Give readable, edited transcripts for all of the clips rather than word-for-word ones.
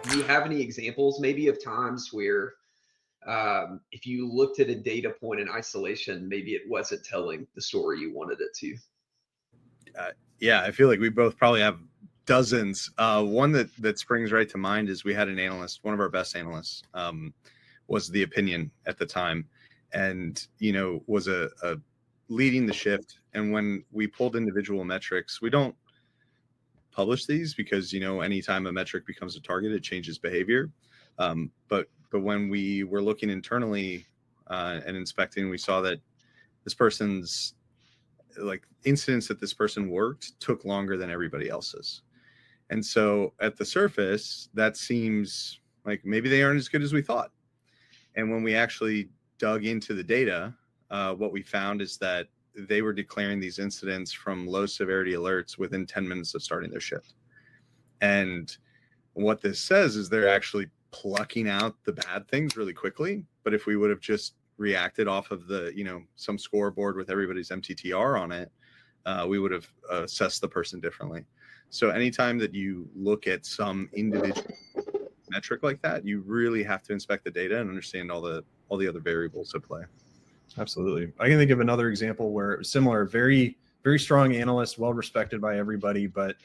Do you have any examples maybe of times where if you looked at a data point in isolation, maybe it wasn't telling the story you wanted it to? Yeah, I feel like we both probably have dozens. One that springs right to mind is we had an analyst, one of our best analysts, was the opinion at the time, and was a leading the shift. And when we pulled individual metrics, we don't publish these because anytime a metric becomes a target, it changes behavior. But when we were looking internally and inspecting, we saw that this person's incidents that this person worked took longer than everybody else's. And so at the surface, that seems like maybe they aren't as good as we thought. And when we actually dug into the data, what we found is that they were declaring these incidents from low severity alerts within 10 minutes of starting their shift. And what this says is they're actually plucking out the bad things really quickly. But if we would have just reacted off of the, some scoreboard with everybody's MTTR on it, we would have assessed the person differently. So anytime that you look at some individual metric like that, you really have to inspect the data and understand all the other variables at play. Absolutely. I can think of another example where it was similar, very, very strong analyst, well respected by everybody. But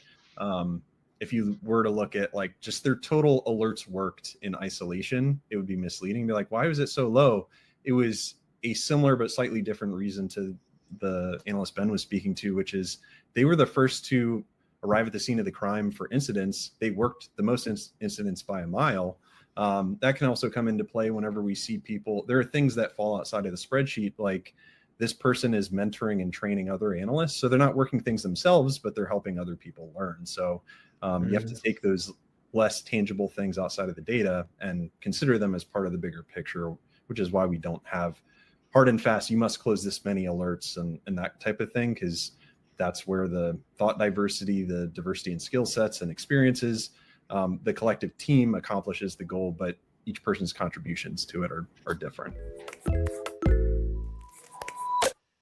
if you were to look at just their total alerts worked in isolation, it would be misleading. Be like, why was it so low? It was a similar but slightly different reason to the analyst Ben was speaking to, which is they were the first to arrive at the scene of the crime for incidents. They worked the most incidents by a mile. That can also come into play whenever we see people. There are things that fall outside of the spreadsheet, like this person is mentoring and training other analysts. So they're not working things themselves, but they're helping other people learn. So you have to take those less tangible things outside of the data and consider them as part of the bigger picture, which is why we don't have hard and fast, you must close this many alerts and that type of thing, because that's where the thought diversity, the diversity in skill sets and experiences, the collective team accomplishes the goal, but each person's contributions to it are different.